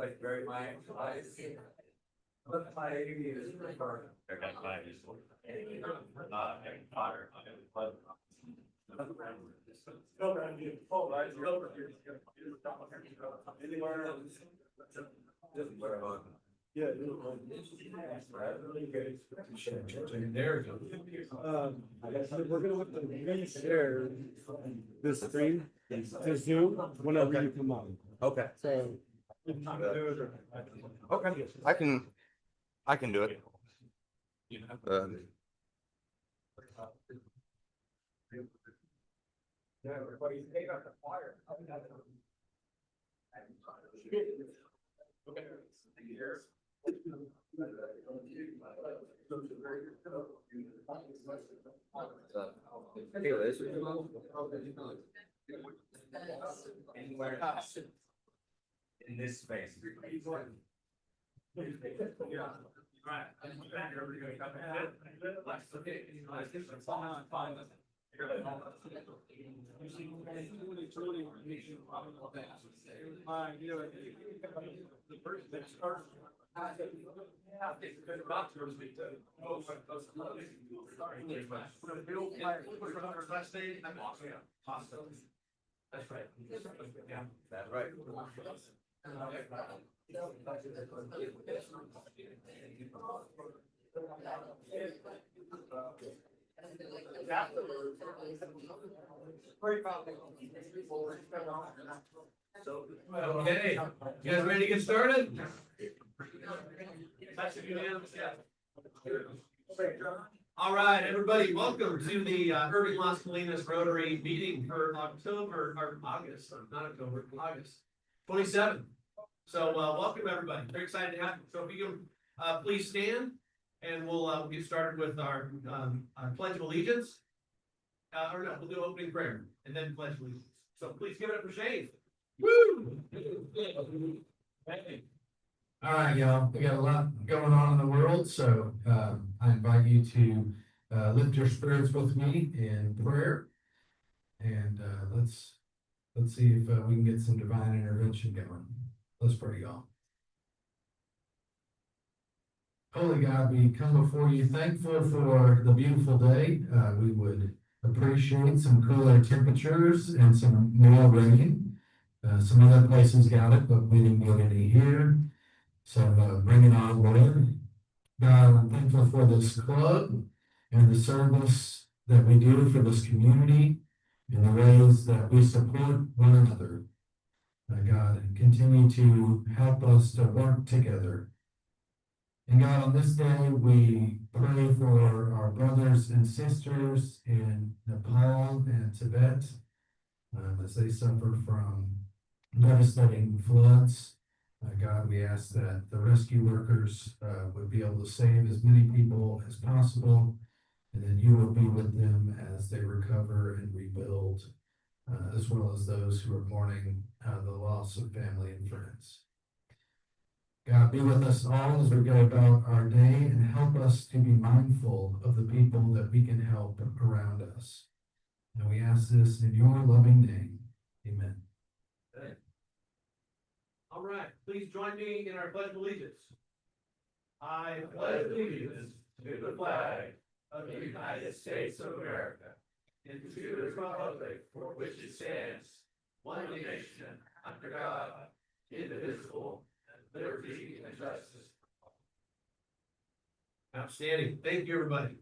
like very much. But my is recording. Yeah. There we go. We're gonna have to reshare this screen to Zoom whenever you come on. Okay. So. Okay. I can do it. Anywhere else in this space. That's right. Yeah, that's right. Okay, you guys ready to get started? All right, everybody, welcome to the Irving Las Colinas Rotary meeting for August, not October, August 27th. So welcome everybody. Very excited to have you. So if you can please stand, and we'll get started with our Pledge of Allegiance. Or no, we'll do opening prayer and then Pledge of Allegiance. So please give it up for Shane. Woo! All right, y'all, we got a lot going on in the world, so I invite you to lift your spirits with me in prayer. And let's see if we can get some divine intervention going. Let's pray, y'all. Holy God, we come before you thankful for the beautiful day. We would appreciate some cooler temperatures and some more rain. Some other places got it, but we didn't get any here. So bring it on, Lord. God, I'm thankful for this club and the service that we do for this community and the ways that we support one another. God, continue to help us to work together. And God, on this day, we pray for our brothers and sisters in Nepal and Tibet as they suffer from devastating floods. God, we ask that the rescue workers would be able to save as many people as possible, and that you will be with them as they recover and rebuild, as well as those who are mourning the loss of family and friends. God, be with us all as we go about our day, and help us to be mindful of the people that we can help around us. And we ask this in your loving name. Amen. All right, please join me in our Pledge of Allegiance. I pledge allegiance to the flag of the United States of America and to the republic for which it stands, one nation, under God, indivisible, and liberty and justice. Outstanding. Thank you, everybody.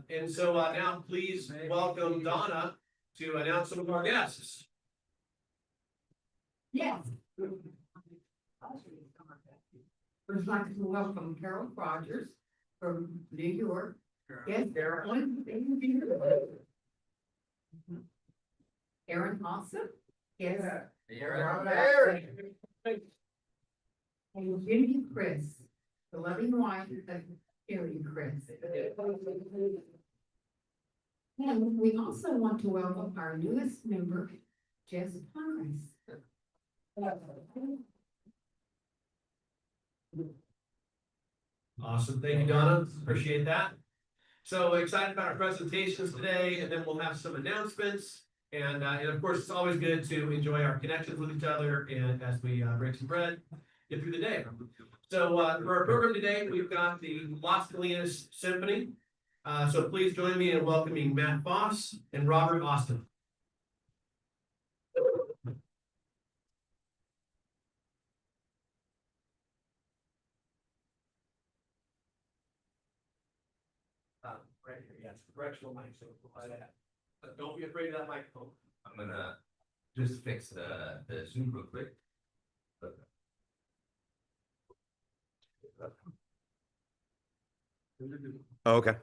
And so now please welcome Donna to announce some of our guests. Yes. We'd like to welcome Carol Rogers from New York. Yes, Carolyn. Aaron Hossa. Yes. And Jimmy Chris, the loving wife of Jerry Chris. And we also want to welcome our newest member, Jess Pines. Awesome. Thank you, Donna. Appreciate that. So excited about our presentations today, and then we'll have some announcements. And of course, it's always good to enjoy our connections with each other and as we break some bread, get through the day. So for our program today, we've got the Las Colinas Symphony. So please join me in welcoming Matt Foss and Robert Austin. Right here, yes, directional mic, so apply that. But don't be afraid of that microphone. I'm gonna just fix the Zoom real quick. Oh, okay.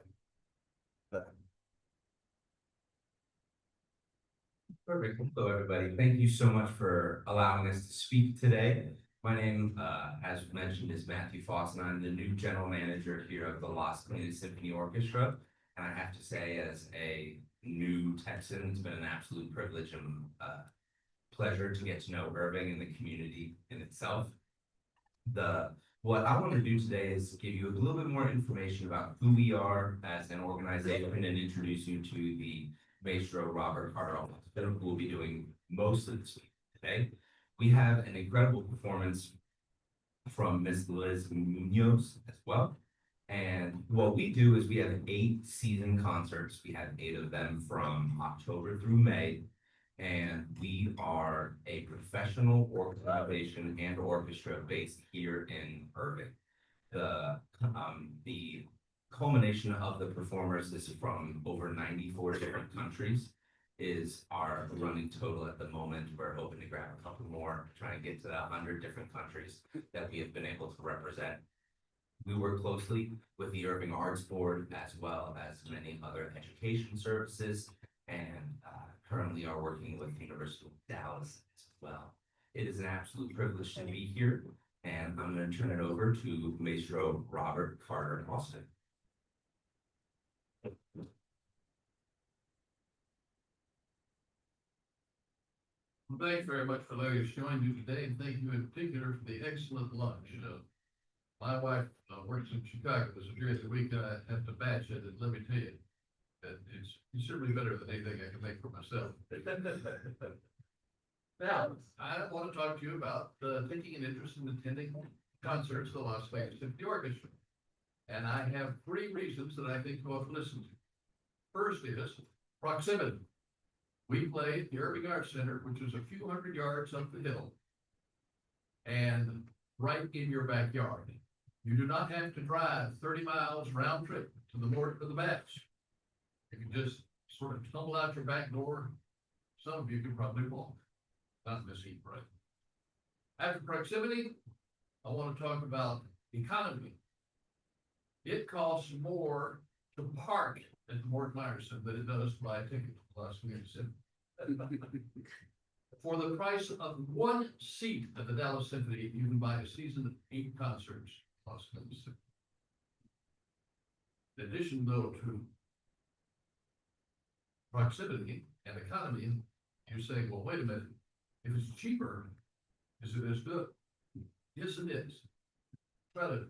Perfect. Hello, everybody. Thank you so much for allowing us to speak today. My name, as mentioned, is Matthew Foss, and I'm the new general manager here of the Las Colinas Symphony Orchestra. And I have to say, as a new Texan, it's been an absolute privilege and pleasure to get to know Irving and the community in itself. What I want to do today is give you a little bit more information about who we are as an organization and introduce you to the Maestro Robert Carter, who will be doing most of this week today. We have an incredible performance from Miss Liz Munoz as well. And what we do is we have 8 season concerts. We have 8 of them from October through May. And we are a professional organization and orchestra based here in Irving. The culmination of the performers, this is from over 94 different countries, is our running total at the moment. We're hoping to grab a couple more, try and get to the 100 different countries that we have been able to represent. We work closely with the Irving Arts Board as well as many other education services, and currently are working with the University of Dallas as well. It is an absolute privilege to be here, and I'm going to turn it over to Maestro Robert Carter Austin. Well, thanks very much for letting us join you today, and thank you in particular for the excellent lunch. My wife works in Chicago this during the week, and I have to batch it, and let me tell you, that it's certainly better than anything I can make for myself. Now, I want to talk to you about taking an interest in attending concerts of the Las Vegas Symphony Orchestra. And I have 3 reasons that I think you ought to listen to. First is proximity. We play at the Irving Arts Center, which is a few hundred yards up the hill, and right in your backyard. You do not have to drive 30 miles round trip to the north of the bats. You can just sort of tumble out your back door. Some of you can probably walk, not in this heat, right? After proximity, I want to talk about economy. It costs more to park at Mort Meyerson than it does to buy a ticket to Las Vegas Symphony. For the price of 1 seat at the Dallas Symphony, you can buy a season of 8 concerts at Las Vegas Symphony. In addition, though, to proximity and economy, you're saying, well, wait a minute, if it's cheaper, is it as good? Yes, it is. Try to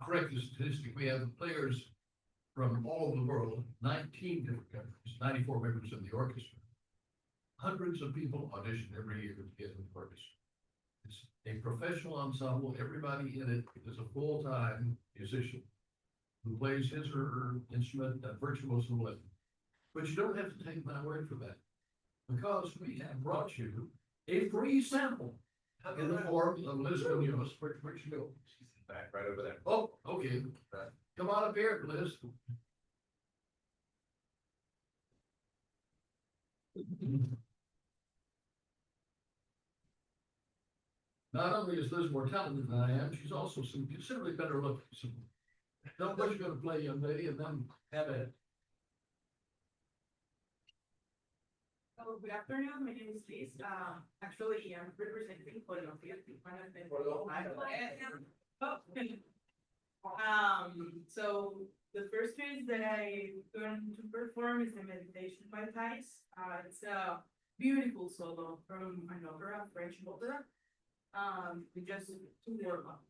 correct the statistic. We have players from all over the world, 19 different countries, 94 members in the orchestra. Hundreds of people audition every year to get in the orchestra. It's a professional ensemble. Everybody in it is a full-time musician who plays his or her instrument at virtuoso level. But you don't have to take my word for that, because we have brought you a free sample in the form of Liz Munoz. Where'd she go? She's back right over there. Oh, okay. Come on up here, Liz. Not only is Liz more talented than I am, she's also some considerably better looking. So don't what you're going to play, young lady, and then have it. So good afternoon, my name is Liz. Actually, I'm representing Colombia. So the first piece that I'm going to perform is the Meditation by Thais. It's a beautiful solo from an opera, French opera. We just to warm up.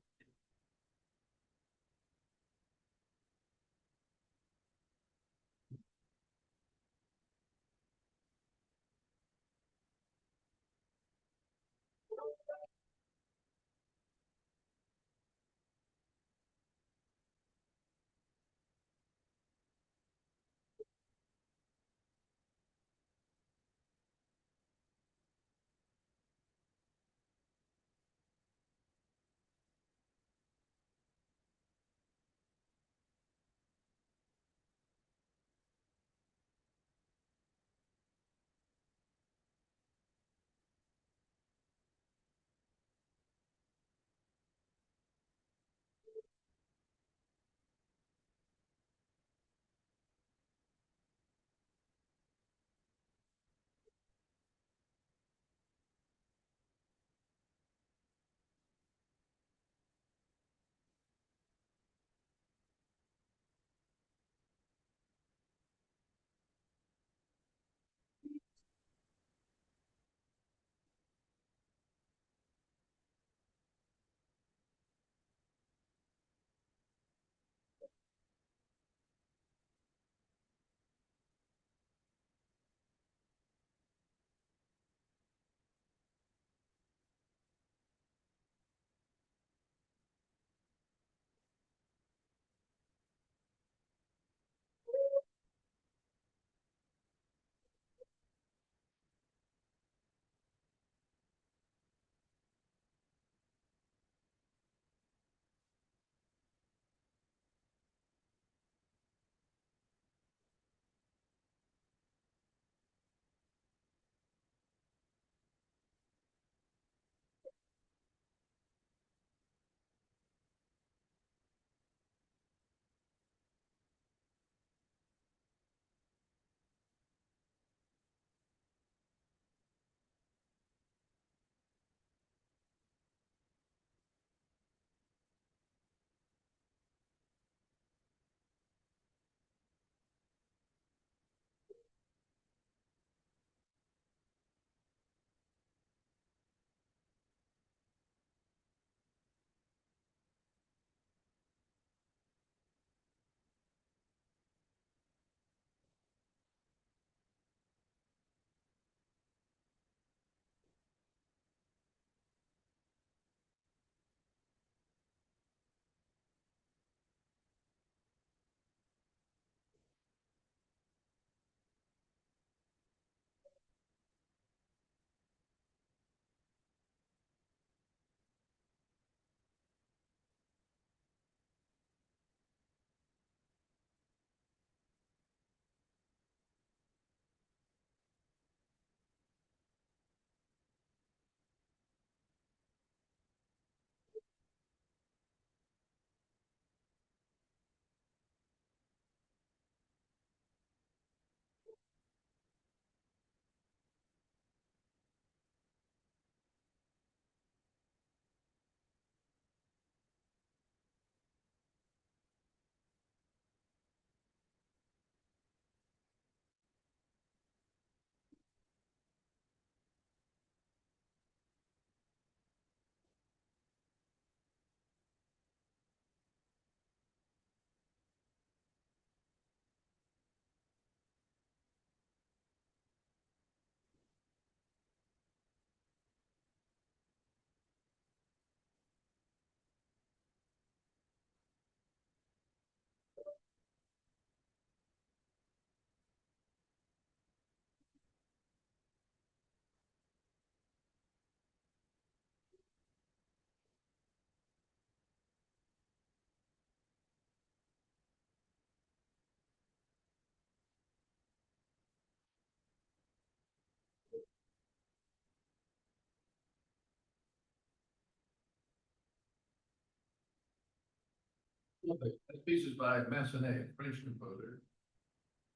That piece is by Massenet, French composer.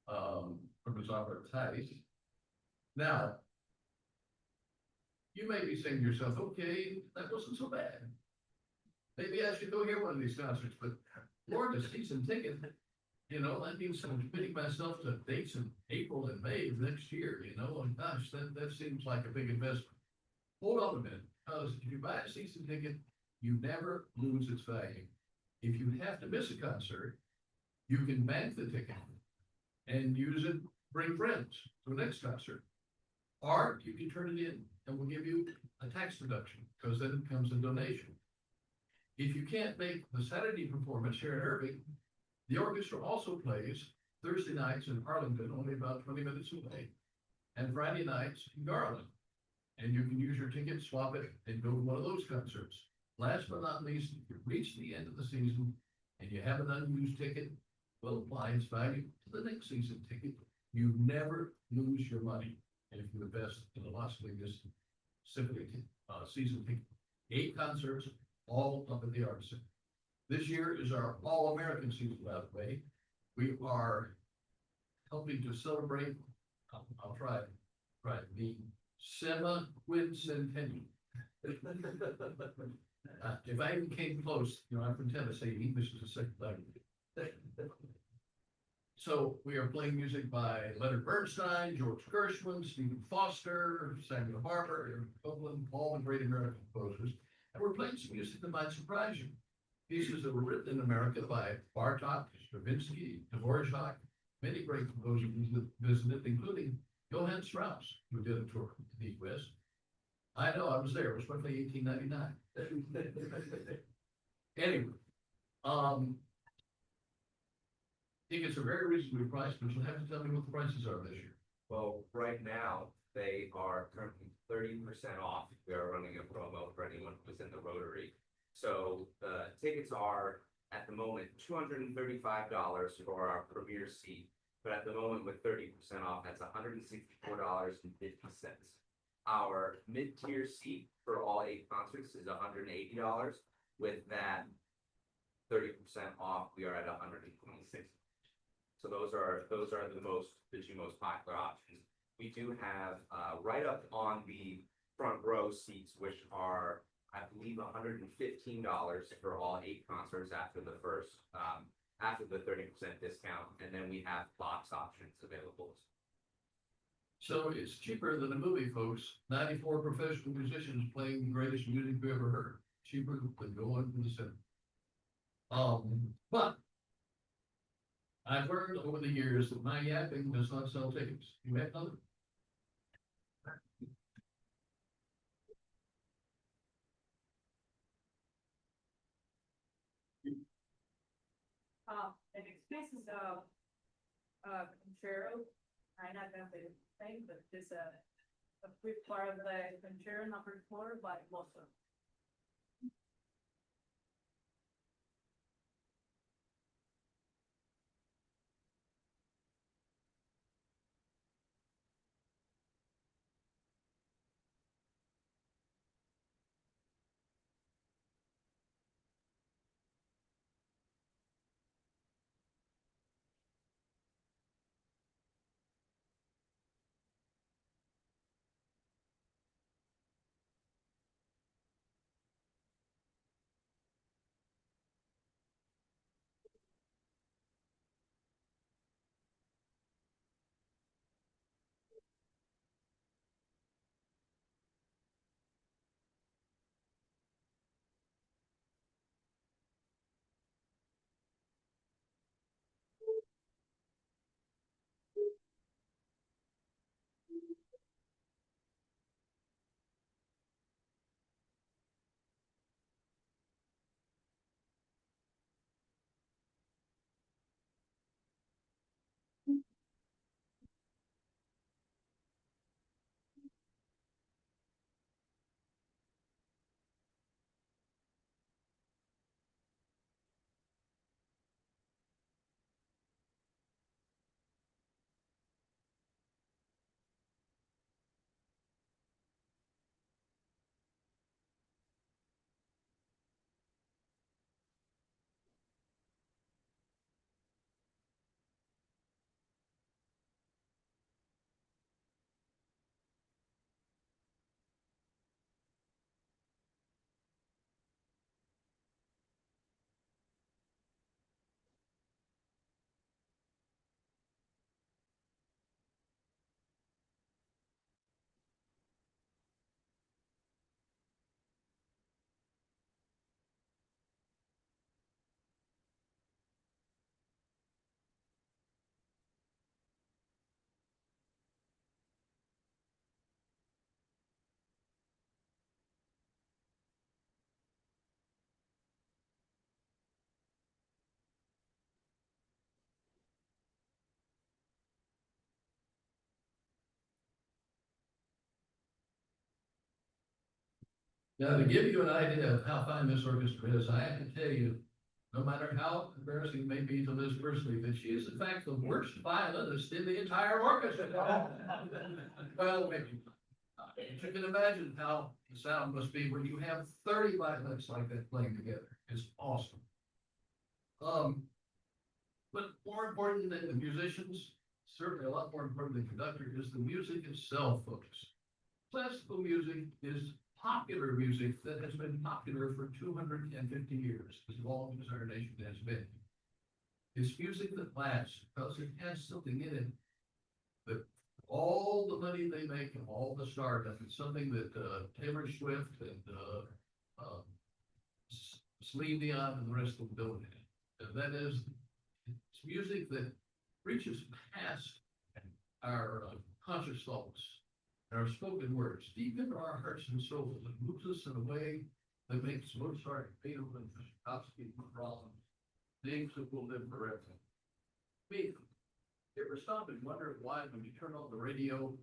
From his opera Thais. Now, you may be saying to yourself, okay, that wasn't so bad. Maybe I should go hear one of these concerts, but Lord, a season ticket, you know, that means I'm committing myself to dates in April and May of next year, you know, and gosh, that seems like a big investment. Hold on a minute, because if you buy a season ticket, you never lose its value. If you have to miss a concert, you can bank the ticket and use it, bring friends to the next concert. Or you can turn it in and we'll give you a tax deduction because then it becomes a donation. If you can't make the Saturday performance here in Irving, the orchestra also plays Thursday nights in Arlington, only about 20 minutes away, and Friday nights in Garland. And you can use your ticket, swap it, and go to one of those concerts. Last but not least, if you reach the end of the season and you have an unused ticket, will apply its value to the next season ticket. You never lose your money. And if you invest in the Las Colinas Symphony season ticket, 8 concerts, all up at the Arts Center. This year is our All-American season, by the way. We are helping to celebrate, I'll try the semi-quincentennial. If I even came close, you know, I'm from Tennessee, English is a second language. So we are playing music by Leonard Bernstein, George Gershwin, Stephen Foster, Samuel Barber, Eric Copeland, all the great American composers. And we're playing some music that might surprise you. Pieces that were written in America by Bartok, Stravinsky, Dvorak, many great composers visited, including Johann Strauss, who did a tour in the U.S. I know, I was there. It was roughly 1899. Anyway, tickets are very reasonably priced, but you'll have to tell me what the prices are this year. Well, right now, they are currently 30% off. We are running a promo for anyone who's in the Rotary. So the tickets are, at the moment, $235 for our premier seat. But at the moment, with 30% off, that's $164.50. Our mid-tier seat for all 8 concerts is $180. With that 30% off, we are at $126. So those are the two most popular options. We do have right up on the front row seats, which are, I believe, $115 for all 8 concerts after the first after the 30% discount, and then we have box options available. So it's cheaper than a movie, folks. 94 professional musicians playing the greatest music we ever heard. Cheaper than going to the cinema. But I've learned over the years that my yapping does not sell tickets. You have none. An expenses of concerto, I'm not gonna say the thing, but just a quick part of the concerto number 4 by Mozart. Now, to give you an idea of how fine this orchestra is, I have to tell you, no matter how embarrassing it may be to Liz personally, that she is in fact the worst violinist in the entire orchestra. Well, maybe not. You can imagine how the sound must be when you have 30 violinists like that playing together. It's awesome. But more important than the musicians, certainly a lot more important than conductor, is the music itself, folks. Classical music is popular music that has been popular for 250 years, as long as our nation has been. It's music that lasts because it has something in it that all the money they make and all the stardom, it's something that Taylor Swift and Celine Dion and the rest of them don't have. And that is, it's music that reaches past our conscious thoughts, our spoken words, deep into our hearts and souls, and moves us in a way that makes Mozart, Beethoven, Tchaikovsky, Brahms, names that will live forever. Me, you ever stop and wonder why when you turn on the radio,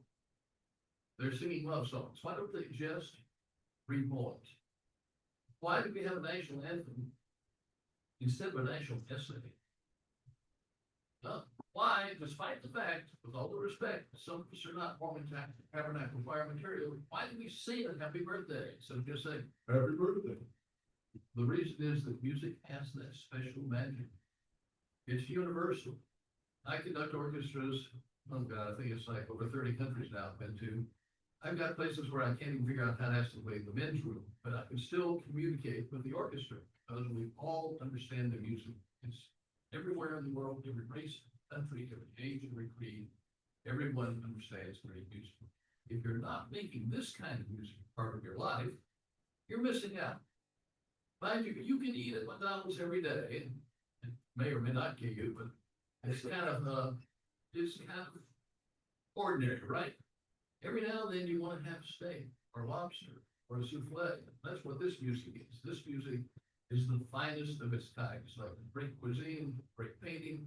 they're singing love songs? Why don't they just read poems? Why do we have a national anthem instead of a national essay? Why, despite the fact, with all the respect, some of us are not forming tabernacle fire material, why do we sing a happy birthday instead of just saying happy birthday? The reason is that music has that special magic. It's universal. I conduct orchestras, oh God, I think it's like over 30 countries now I've been to. I've got places where I can't even figure out how to estimate the men's room, but I can still communicate with the orchestra because we all understand the music. It's everywhere in the world, every race, country, every age, every creed, everyone understands great music. If you're not making this kind of music part of your life, you're missing out. Mind you, you can eat at McDonald's every day, and it may or may not kill you, but it's kind of ordinary, right? Every now and then you want to have steak or lobster or a souffle. That's what this music is. This music is the finest of its kind. It's like great cuisine, great painting,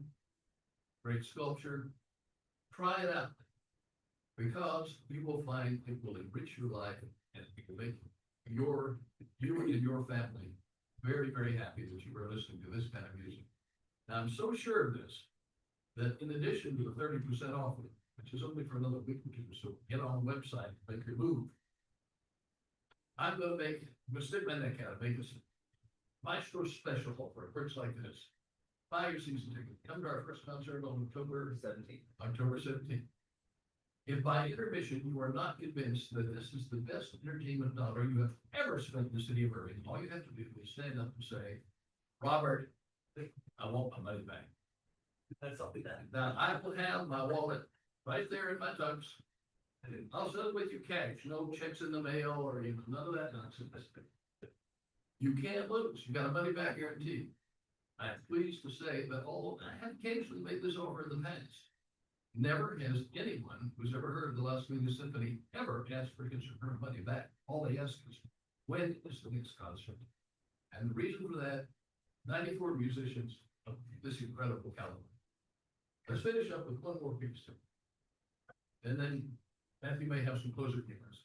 great sculpture. Try it out because you will find it will enrich your life and it will make you and your family very, very happy that you are listening to this kind of music. Now, I'm so sure of this, that in addition to the 30% off, which is only for another week or two, so get on the website, make your move. I'm going to stick my neck out and make this Maestro special for a perks like this. Buy your season ticket. Come to our first concert on October 17th. If by intermission you are not convinced that this is the best entertainment dollar you have ever spent in the city of Irving, all you have to do is stand up and say, Robert, I want my money back. That's something that. Now, I will have my wallet right there in my tux. And I'll send it with you cash, no checks in the mail or none of that nonsense. You can't lose. You got a money back guarantee. I am pleased to say that although I have occasionally made this over in the past, never has anyone who's ever heard of the Las Colinas Symphony ever asked for his or her money back. All they ask is, when is the next concert? And the reason for that, 94 musicians of this incredible caliber. Let's finish up with one more piece. And then Matthew may have some closing remarks.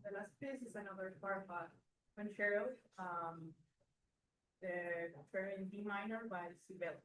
The last piece is another part of a concerto, the concerto in D minor by Sibelius.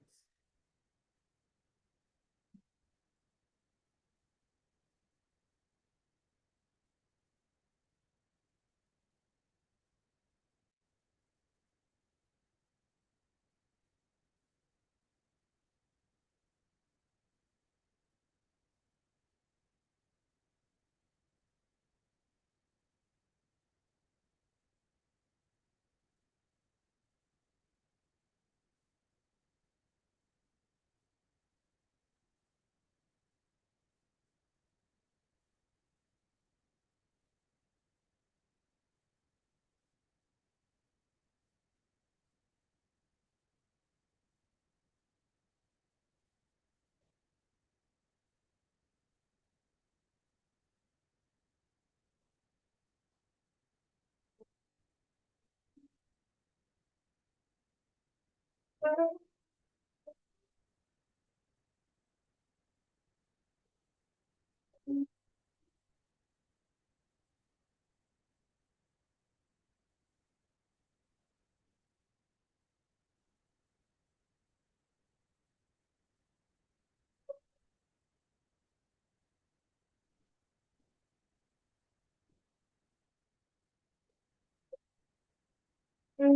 I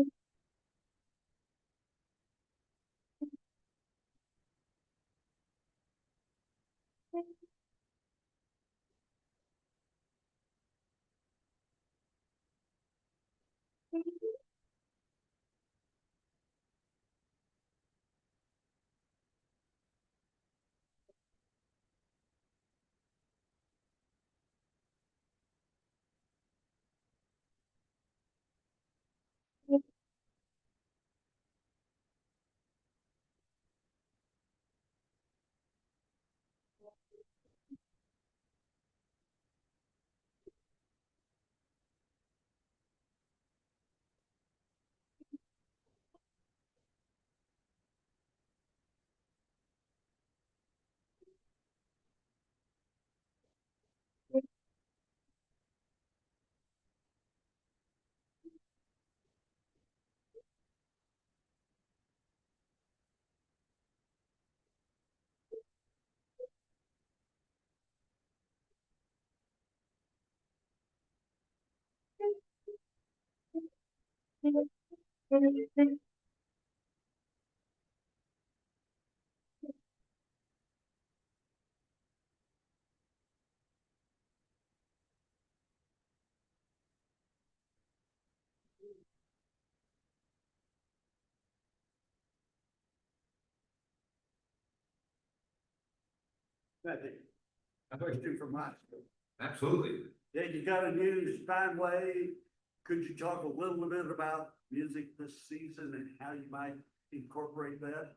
question for Mike. Absolutely. Yeah, you got a new Steinway. Could you talk a little bit about music this season and how you might incorporate that?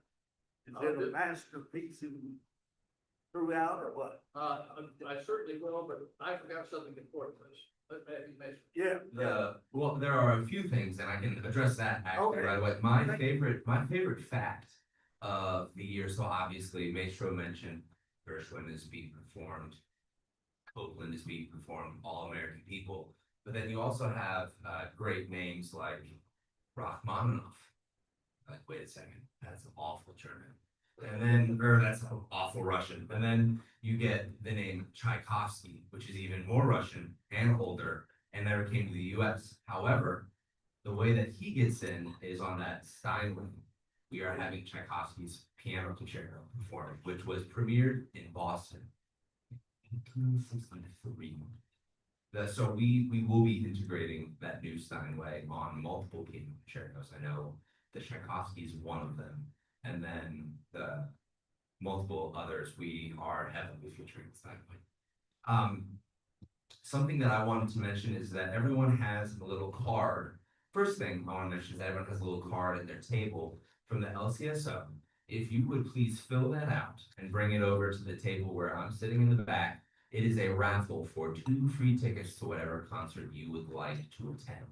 Is it a masterpiece throughout or what? I certainly will, but I forgot something important, Yeah. Well, there are a few things, and I can address that actually Okay. right away. My favorite fact of the year, so obviously Maestro mentioned Gershwin is being performed, Copeland is being performed, All American People, but then you also have great names like Rachmaninoff. Like, wait a second, that's an awful German. And then, or that's an awful Russian. And then you get the name Tchaikovsky, which is even more Russian and older, and never came to the US. However, the way that he gets in is on that Steinway. We are having Tchaikovsky's Piano Concerto performed, which was premiered in Boston in 1863. So we will be integrating that new Steinway on multiple piano concertos. I know the Tchaikovsky is one of them, and then the multiple others we are heavily featuring Steinway. Something that I wanted to mention is that everyone has a little card. First thing I want to mention is that everyone has a little card at their table from the LCSO. If you would please fill that out and bring it over to the table where I'm sitting in the back, it is a raffle for 2 free tickets to whatever concert you would like to attend.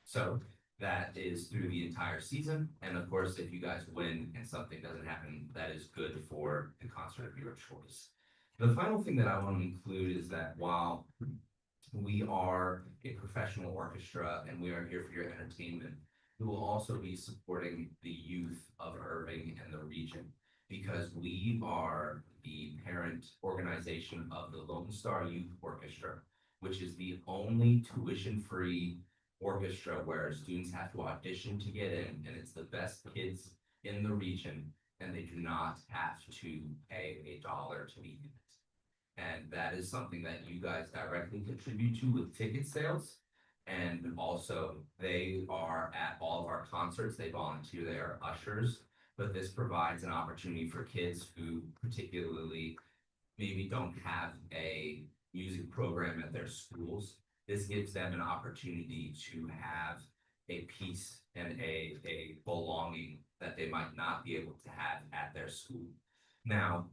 So that is through the entire season. And of course, if you guys win and something doesn't happen, that is good for the concert of your choice. The final thing that I want to include is that while we are a professional orchestra and we are here for your entertainment, we will also be supporting the youth of Irving and the region, because we are the parent organization of the Lone Star Youth Orchestra, which is the only tuition-free orchestra where students have to audition to get in, and it's the best kids in the region, and they do not have to pay $1 to be in it. And that is something that you guys directly contribute to with ticket sales. And also, they are at all of our concerts. They volunteer, they are ushers. But this provides an opportunity for kids who particularly maybe don't have a music program at their schools. This gives them an opportunity to have a peace and a belonging that they might not be able to have at their school. Now,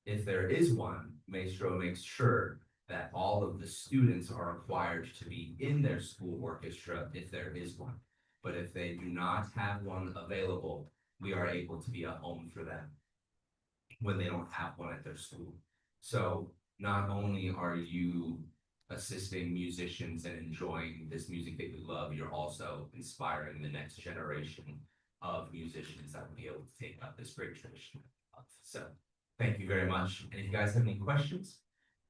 if there is one, Maestro makes sure that all of the students are required to be in their school orchestra if there is one. But if they do not have one available, we are able to be a home for them when they don't have one at their school. So not only are you assisting musicians and enjoying this music that you love, you're also inspiring the next generation of musicians that will be able to take up this great tradition. So thank you very much. And if you guys have any questions,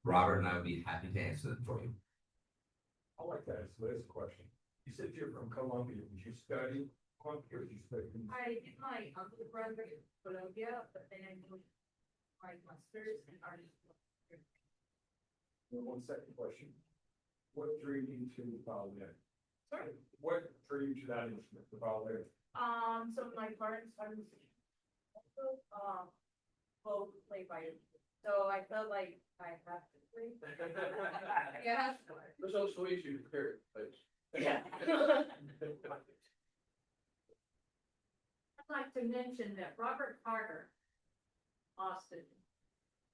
Robert and I would be happy to answer them for you. I like that. So there's a question. You said you're from Columbia, did you study? Columbia, or did you study? I did my uncle brother in Colombia, but then I moved my master's in art. One second question. What drew you to the violin? Sorry. What drew you to that instrument, the violin? So my parents are musicians. Also, both play violin. So I felt like I have to play. Yeah. That's so sweet you prepared, please. Yeah. I'd like to mention that Robert Carter, Austin,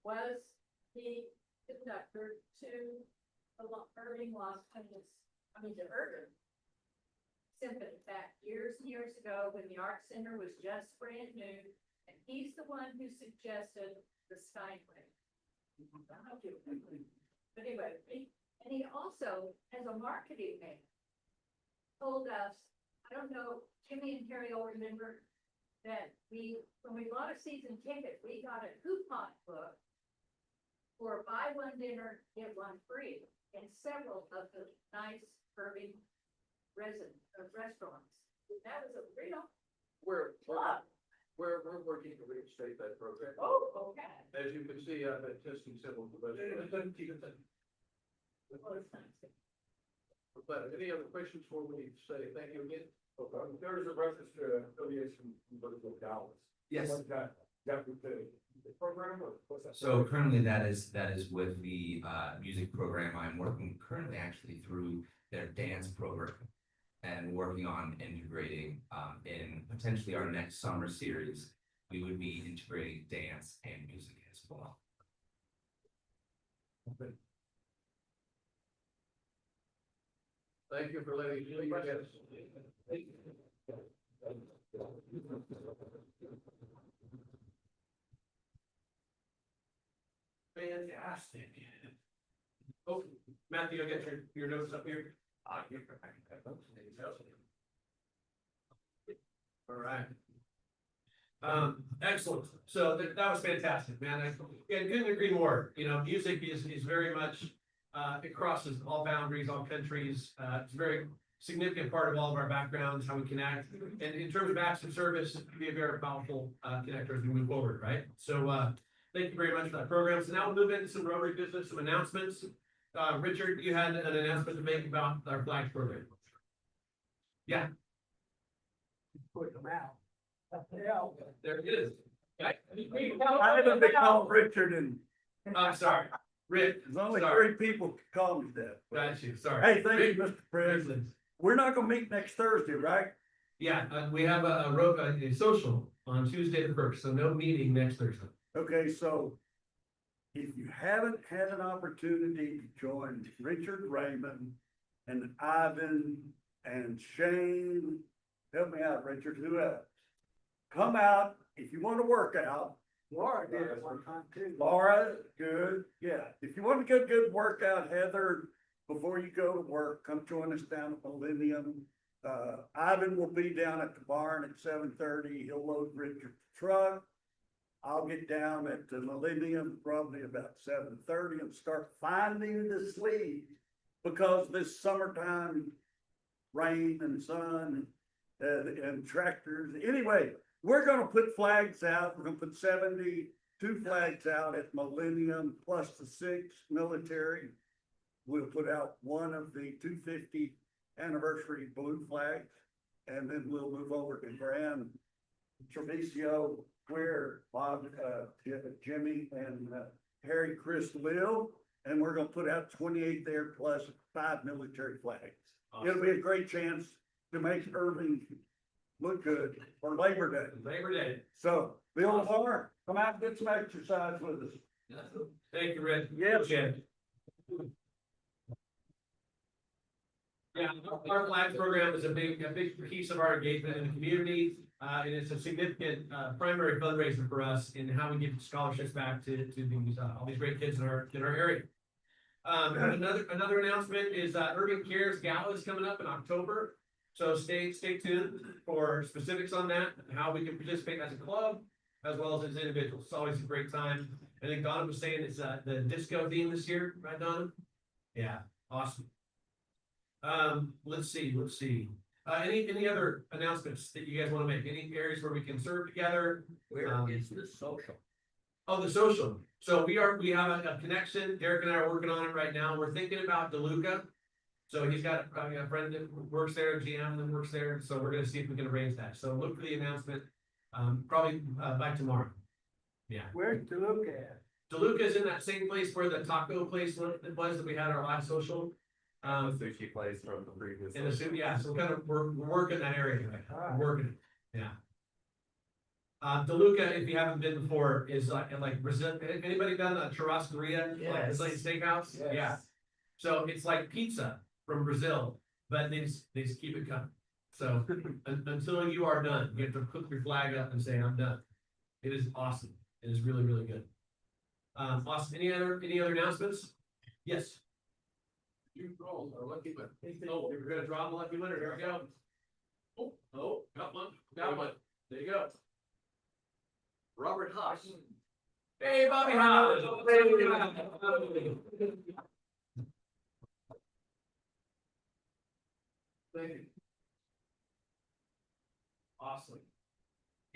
was the conductor to the Irving Las Colinas, the Irving Symphony back years and years ago when the Art Center was just brand new. And he's the one who suggested the Steinway. But anyway, and he also, as a marketing man, told us, I don't know, Jimmy and Terry will remember that when we bought a season ticket, we got a coupon book for buy one dinner, get one free in several of the nice Irving restaurants. That was a real We're club. we're working to reinstate that program. Oh, okay. As you can see, I've been testing several of those. Well, it's nice. But any other questions before we say thank you again? Okay. There is a reference to affiliation with Dallas. Yes. What's that? That with the program or what's that? So currently that is with the music program. I'm working currently actually through their dance program and working on integrating in potentially our next summer series. We would be integrating dance and music as well. Thank you for letting me. Fantastic. Oh, Matthew, you'll get your notes up here. All right. Excellent. So that was fantastic, man. I couldn't agree more. You know, music is very much, it crosses all boundaries, all countries. It's a very significant part of all of our backgrounds, how we connect. And in terms of acts of service, it can be a very powerful connector as we move forward, right? So thank you very much for that program. So now we'll move into some Rotary business, some announcements. Richard, you had an announcement to make about our flags program. Yeah. Put them out. There it is. Okay. I haven't been called Richard and I'm sorry, Rick. there's only Sorry. 3 people can call me that. Got you, sorry. Hey, thank you, Rick, Mr. President. President. We're not gonna meet next Thursday, right? Yeah, we have a social on Tuesday the 1st, so no meeting next Thursday. Okay, so if you haven't had an opportunity to join Richard Raymond and Ivan and Shane, help me out, Richard, who else? Come out, if you want to work out. Laura did it one time too. Laura, good, yeah. If you want to get a good workout, Heather, before you go to work, come join us down at Millennium. Ivan will be down at the barn at 7:30. He'll load Richard's truck. I'll get down at the Millennium probably about 7:30 and start finding the sleeves. Because this summertime, rain and sun and tractors, anyway, we're gonna put flags out. We're gonna put 72 flags out at Millennium plus the 6 military. We'll put out one of the 250 anniversary blue flags. And then we'll move over to Grand Treviso where Bob, Jimmy and Harry Chris live. And we're gonna put out 28 there plus 5 military flags. It'll be a great chance to make Irving look good for Labor Day. Labor Day. So, Bill Lamar, come out and get some exercise with us. Thank you, Rick. Yes. Chad. Yeah, our flags program is a big piece of our engagement in the community. And it's a significant, primary fundraiser for us in how we give scholarships back to these, all these great kids in our area. Another announcement is, Irving Cares Gala is coming up in October. So stay tuned for specifics on that, and how we can participate as a club, as well as individuals. It's always a great time. I think Donna was saying it's, the disco theme this year, right, Donna? Yeah, awesome. Let's see. Any other announcements that you guys wanna make? Any areas where we can serve together? Where is the social? Oh, the social. So we have a connection. Derek and I are working on it right now. We're thinking about DeLuca. So he's got a friend that works there, a GM that works there. So we're gonna see if we can arrange that. So look for the announcement, probably, by tomorrow. Yeah. Where's to look at? DeLuca is in that same place where the taco place was that we had our last social. Sushi place from the previous. In the suit, yeah, so we're working that area, we're working it, yeah. DeLuca, if you haven't been before, is like Brazil. Anybody done a churrascaria, like Brazilian steakhouse? Yes. Yeah. So it's like pizza from Brazil, but they just keep it coming. So until you are done, you have to put your flag up and say, I'm done. It is awesome. It is really, really good. Awesome. Any other announcements? Yes. You roll a lucky winner. Oh, we're gonna draw the lucky winner. Here we go. Oh, got one. There you go. Robert Haas. Hey, Bobby Haas. Thank you. Awesome.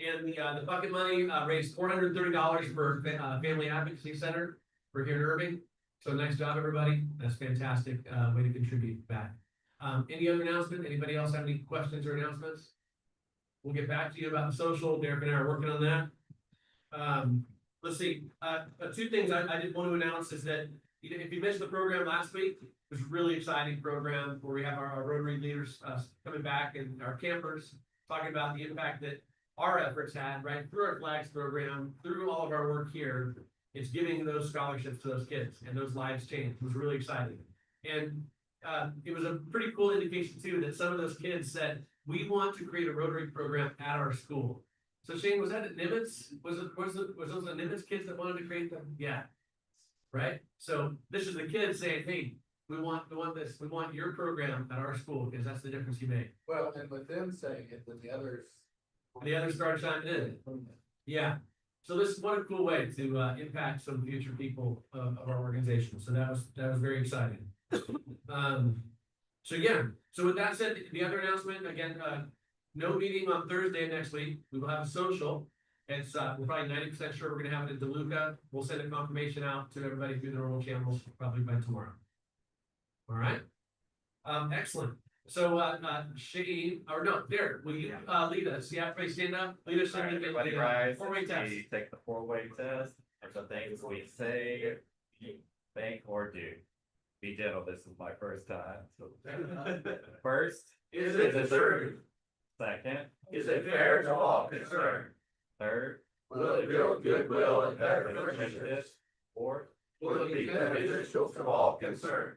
And the bucket money raised $430 for Family Advocacy Center for here in Irving. So nice job, everybody. That's fantastic way to contribute back. Any other announcement? Anybody else have any questions or announcements? We'll get back to you about the social. Derek and I are working on that. Let's see. Two things I did want to announce is that if you missed the program last week, it was a really exciting program where we have our Rotary leaders coming back and our campers talking about the impact that our efforts had right through our flags program, through all of our work here. It's giving those scholarships to those kids and those lives changed. It was really exciting. And it was a pretty cool indication too, that some of those kids said, we want to create a Rotary program at our school. So Shane, was that at Nimitz? Was those the Nimitz kids that wanted to create them? Yeah. Right? So this is the kids saying, hey, we want this, we want your program at our school, because that's the difference you make. Well, and with them saying it, then the others. The others started chiming in. Yeah. So this is what a cool way to impact some future people of our organization. So that was very exciting. So yeah. So with that said, the other announcement again, no meeting on Thursday next week. We will have a social. It's we're probably 90% sure we're gonna have it in DeLuca. We'll send a confirmation out to everybody through the normal channels probably by tomorrow. All right. Excellent. So Shane, or no, Derek, will you lead us? Yeah, everybody stand up. Lead us. Everybody rise. Four-way test. We take the four-way test. There's some things we say, think, or do. Be gentle. This is my first time. So first, Is it true? second, Is it fair to all concerned? third, Will it build goodwill and better fifth, fourth, Will it be beneficial to all concerned?